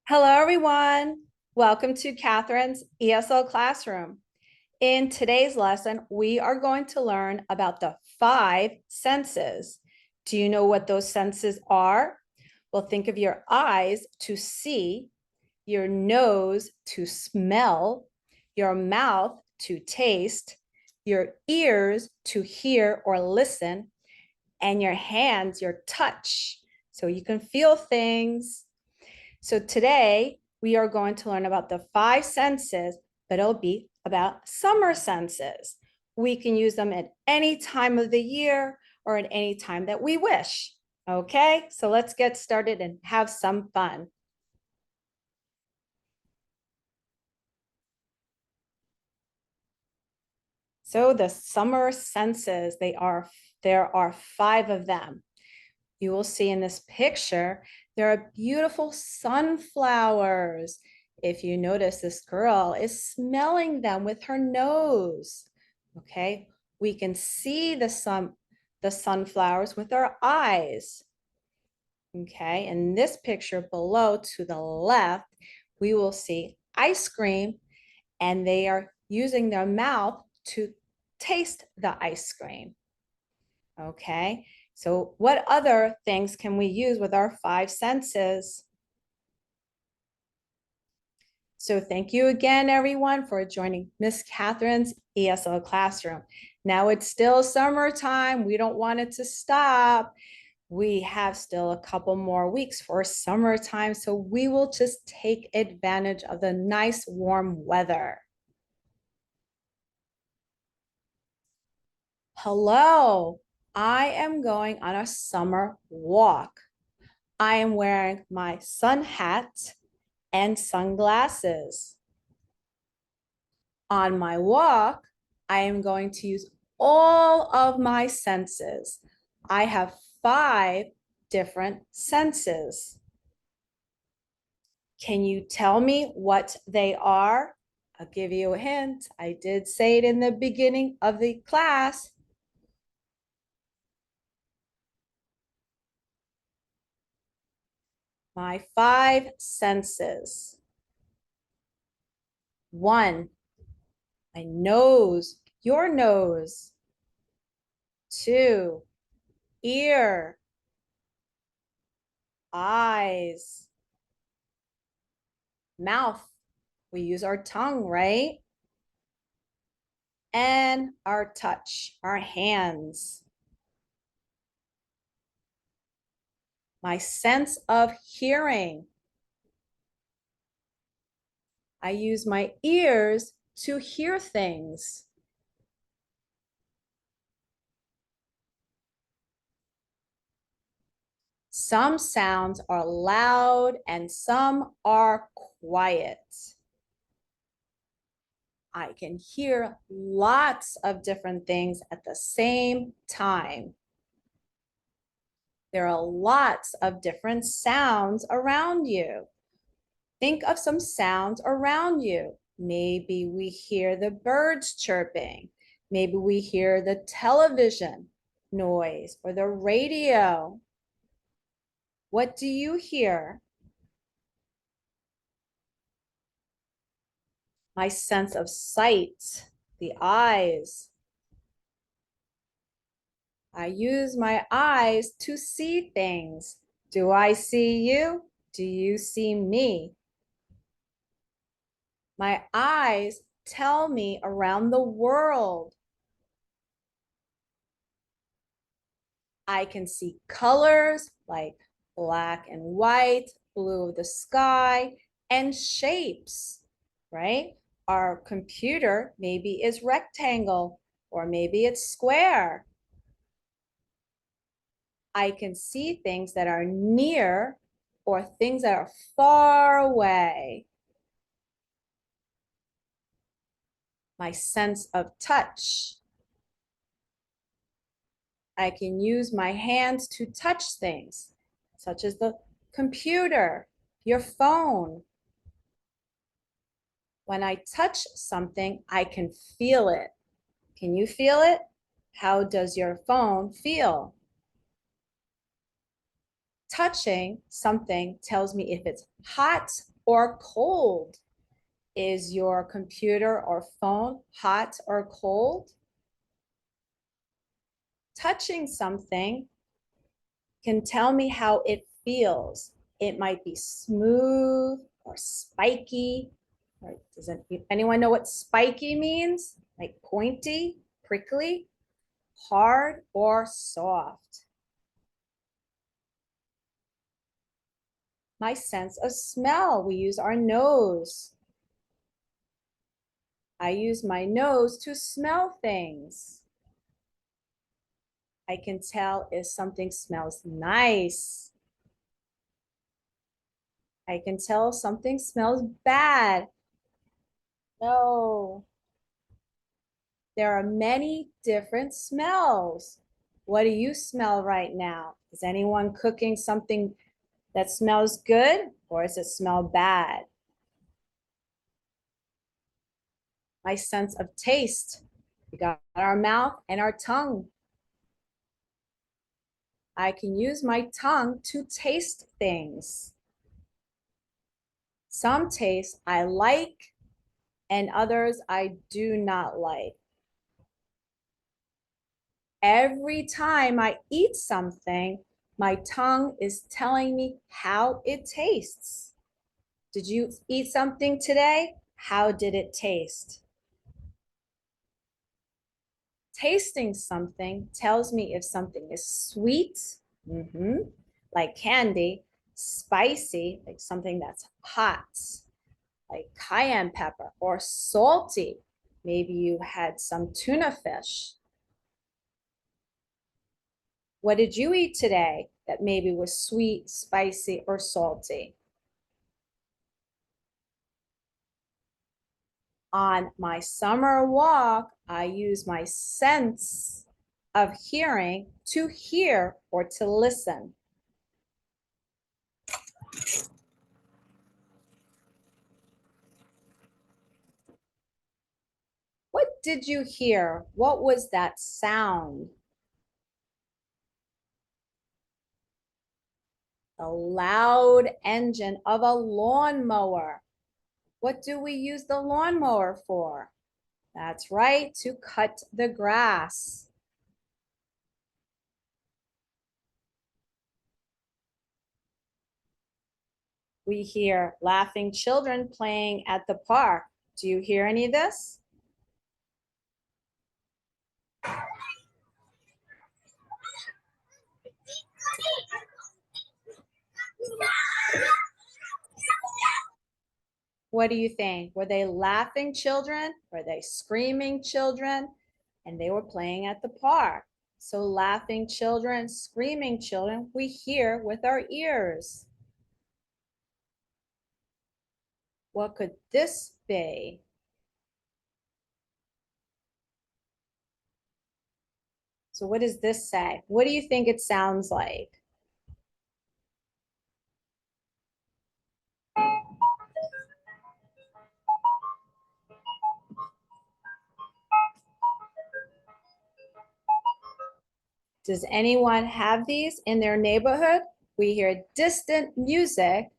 Hello, everyone. Welcome to Catherine's ESL Classroom. In today's lesson, we are going to learn about the 5 senses. Do you know what those senses are? Well, think of your eyes to see, your nose to smell, your mouth to taste, your ears to hear or listen, and your hands, your touch, so you can feel things. So today we are going to learn about the 5 senses, but it'll be about summer senses. We can use them at any time of the year or at any time that we wish. Okay, so let's get started and have some fun. So the summer senses, there are 5 of them. You will see in this picture, there are beautiful sunflowers. If you notice, this girl is smelling them with her nose. Okay, we can see the sunflowers with our eyes. Okay, in this picture below to the left, we will see ice cream, and they are using their mouth to taste the ice cream. Okay, so what other things can we use with our 5 senses? So thank you again, everyone, for joining Miss Catherine's ESL classroom. Now it's still summertime. We don't want it to stop. We have still a couple more weeks for summertime, so we will just take advantage of the nice warm weather. Hello, I am going on a summer walk. I am wearing my sun hat and sunglasses. On my walk, I am going to use all of my senses. I have 5 different senses. Can you tell me what they are? I'll give you a hint. I did say it in the beginning of the class. My 5 senses. 1, my nose, your nose. 2, ear, eyes, mouth. We use our tongue, right? And our touch, our hands. My sense of hearing. I use my ears to hear things. Some sounds are loud and some are quiet. I can hear lots of different things at the same time. There are lots of different sounds around you. Think of some sounds around you. Maybe we hear the birds chirping. Maybe we hear the television noise or the radio. What do you hear? My sense of sight, the eyes. I use my eyes to see things. Do I see you? Do you see me? My eyes tell me around the world. I can see colors like black and white, blue of the sky, and shapes, right? Our computer maybe is rectangle or maybe it's square. I can see things that are near or things that are far away. My sense of touch. I can use my hands to touch things, such as the computer, your phone. When I touch something, I can feel it. Can you feel it? How does your phone feel? Touching something tells me if it's hot or cold? Is your computer or phone hot or cold? Touching something can tell me how it feels. It might be smooth or spiky. Or anyone know what spiky means? Like pointy, prickly, hard, or soft. My sense of smell, we use our nose. I use my nose to smell things. I can tell if something smells nice. I can tell if something smells bad. No. There are many different smells. What do you smell right now? Is anyone cooking something that smells good or does it smell bad? My sense of taste. We got our mouth and our tongue. I can use my tongue to taste things. Some tastes I like and others I do not like. Every time I eat something, my tongue is telling me how it tastes. Did you eat something today? How did it taste? Tasting something tells me if something is sweet, like candy, spicy, like something that's hot, like cayenne pepper, or salty. Maybe you had some tuna fish. What did you eat today that maybe was sweet, spicy, or salty? On my summer walk, I use my sense of hearing to hear or to listen. What did you hear? What was that sound? The loud engine of a lawnmower. What do we use the lawnmower for? That's right, to cut the grass. We hear laughing children playing at the park. Do you hear any of this? What do you think? Were they laughing children? Were they screaming children? And they were playing at the park. So laughing children, screaming children, we hear with our ears. What could this be? So what does this say? What do you think it sounds like? Does anyone have these in their neighborhood? We hear distant music,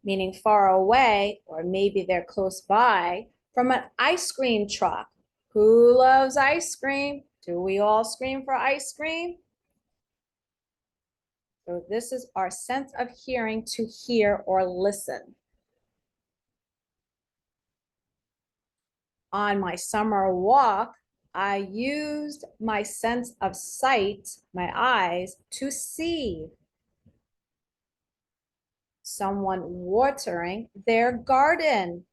meaning far away, or maybe they're close by, from an ice cream truck. Who loves ice cream? Do we all scream for ice cream? So this is our sense of hearing to hear or listen. On my summer walk, I used my sense of sight, my eyes, to see someone watering their garden.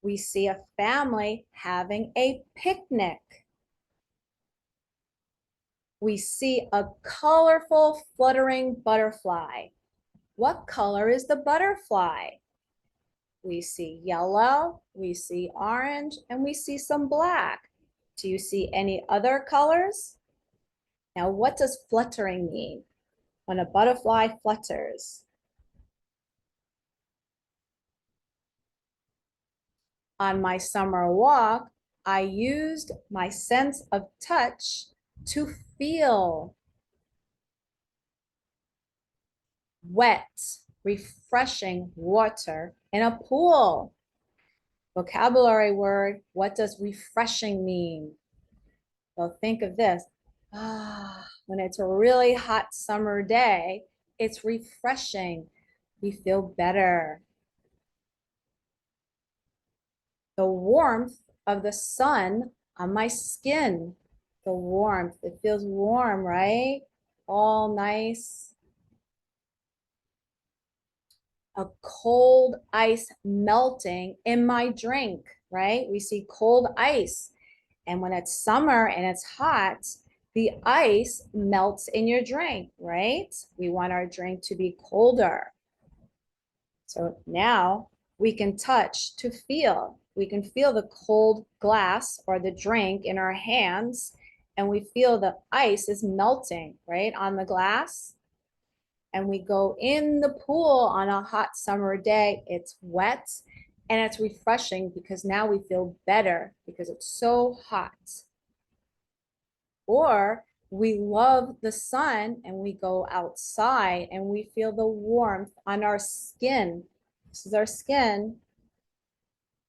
We see a family having a picnic. We see a colorful fluttering butterfly. What color is the butterfly? We see yellow, we see orange, and we see some black. Do you see any other colors? Now, what does fluttering mean? When a butterfly flutters. On my summer walk, I used my sense of touch to feel wet, refreshing water in a pool. Vocabulary word, what does refreshing mean? Well, think of this. When it's a really hot summer day, it's refreshing. We feel better. The warmth of the sun on my skin. The warmth, it feels warm, right? All nice. A cold ice melting in my drink, right? We see cold ice. And when it's summer and it's hot, the ice melts in your drink, right? We want our drink to be colder. So now we can touch to feel. We can feel the cold glass or the drink in our hands, and we feel the ice is melting, right, on the glass. And we go in the pool on a hot summer day. It's wet and it's refreshing because now we feel better because it's so hot. Or we love the sun and we go outside and we feel the warmth on our skin. This is our skin.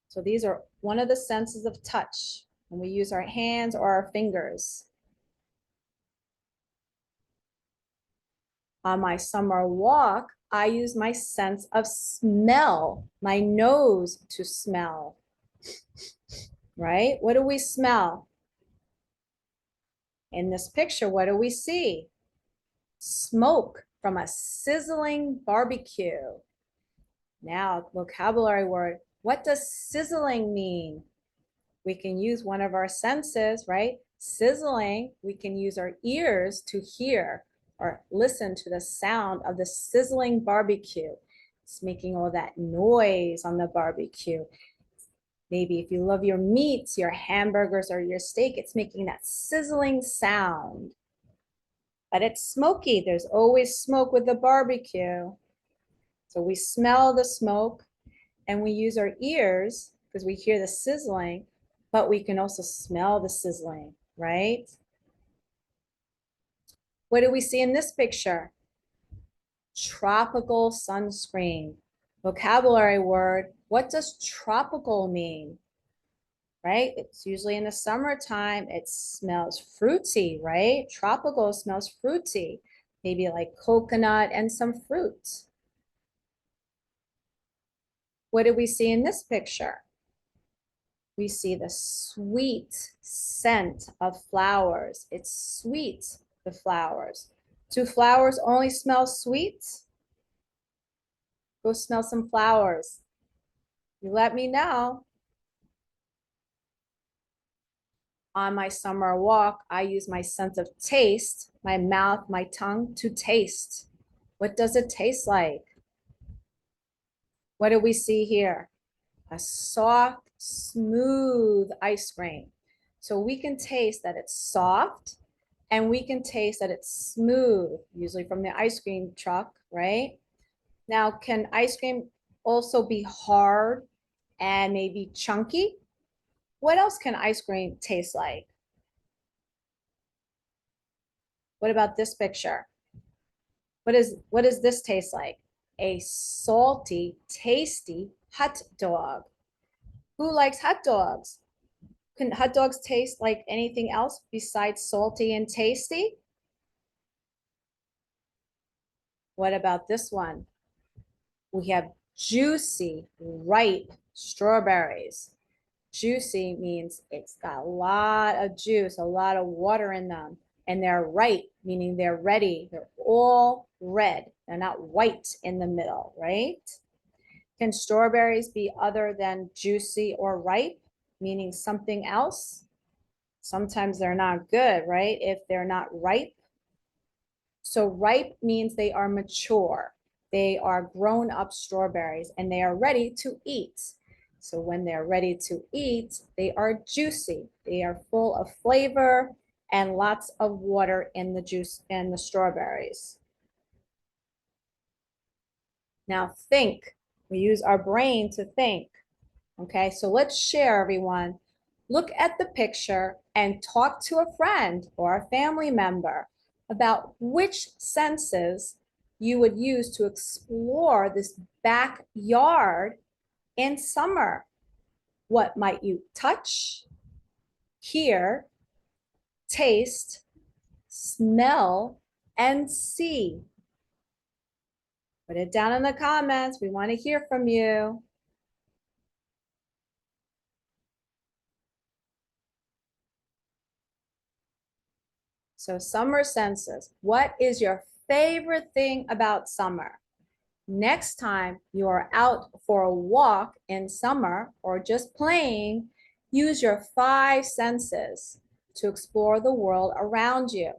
So these are one of the senses of touch when we use our hands or our fingers. On my summer walk, I use my sense of smell, my nose to smell, right? What do we smell? In this picture, what do we see? Smoke from a sizzling barbecue. Now, vocabulary word, what does sizzling mean? We can use one of our senses, right? Sizzling, we can use our ears to hear or listen to the sound of the sizzling barbecue. It's making all that noise on the barbecue. Maybe if you love your meats, your hamburgers or your steak, it's making that sizzling sound. But it's smoky. There's always smoke with the barbecue. So we smell the smoke and we use our ears because we hear the sizzling, but we can also smell the sizzling, right? What do we see in this picture? Tropical sunscreen. Vocabulary word, what does tropical mean? Right? It's usually in the summertime, it smells fruity, right? Tropical smells fruity, maybe like coconut and some fruit. What do we see in this picture? We see the sweet scent of flowers. It's sweet, the flowers. Do flowers only smell sweet? Go smell some flowers. You let me know. On my summer walk, I use my sense of taste, my mouth, my tongue to taste. What does it taste like? What do we see here? A soft, smooth ice cream. So we can taste that it's soft and we can taste that it's smooth, usually from the ice cream truck, right? Now, can ice cream also be hard and maybe chunky? What else can ice cream taste like? What about this picture? What does this taste like? A salty, tasty hot dog. Who likes hot dogs? Can hot dogs taste like anything else besides salty and tasty? What about this one? We have juicy, ripe strawberries. Juicy means it's got a lot of juice, a lot of water in them. And they're ripe, meaning they're ready. They're all red. They're not white in the middle, right? Can strawberries be other than juicy or ripe, meaning something else? Sometimes they're not good, right? If they're not ripe. So ripe means they are mature. They are grown up strawberries and they are ready to eat. So when they're ready to eat, they are juicy. They are full of flavor and lots of water in the juice and the strawberries. Now think. We use our brain to think. Okay, so let's share, everyone. Look at the picture and talk to a friend or a family member about which senses you would use to explore this backyard in summer? What might you touch, hear, taste, smell, and see? Put it down in the comments. We want to hear from you. So summer senses. What is your favorite thing about summer? Next time you are out for a walk in summer or just playing, use your 5 senses to explore the world around you.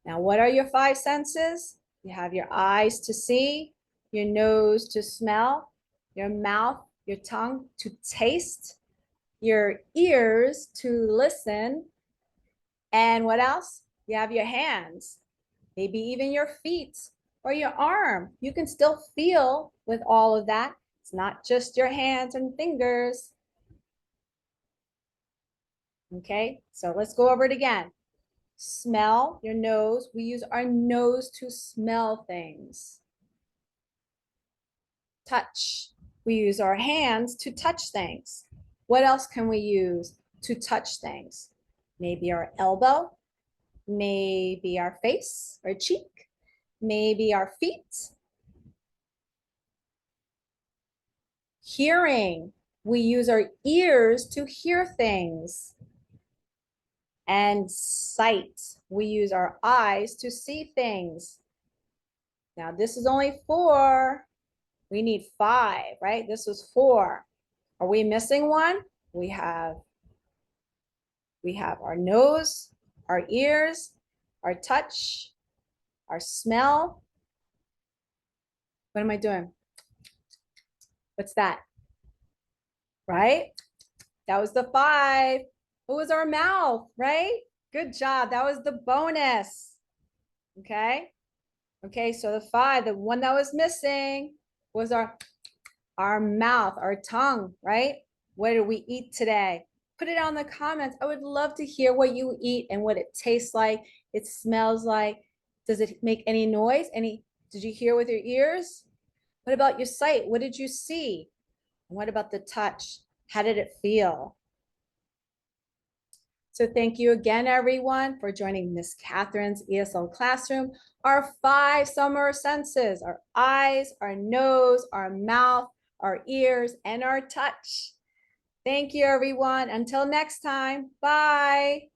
Now, what are your 5 senses? You have your eyes to see, your nose to smell, your mouth, your tongue to taste, your ears to listen, and what else? You have your hands, maybe even your feet or your arm. You can still feel with all of that. It's not just your hands and fingers. Okay, so let's go over it again. Smell, your nose. We use our nose to smell things. Touch. We use our hands to touch things. What else can we use to touch things? Maybe our elbow, maybe our face or cheek, maybe our feet. Hearing, we use our ears to hear things. And sight, we use our eyes to see things. Now this is only 4. We need 5, right? This was 4. Are we missing one? We have our nose, our ears, our touch, our smell. What am I doing? What's that? Right? That was the 5. It was our mouth, right? Good job. That was the bonus. Okay. Okay, so the 5, the one that was missing was our mouth, our tongue, right? What did we eat today? Put it on the comments. I would love to hear what you eat and what it tastes like, it smells like. Does it make any noise? Did you hear with your ears? What about your sight? What did you see? And what about the touch? How did it feel? So thank you again, everyone, for joining Miss Catherine's ESL classroom. Our 5 summer senses, our eyes, our nose, our mouth, our ears, and our touch. Thank you, everyone. Until next time, bye.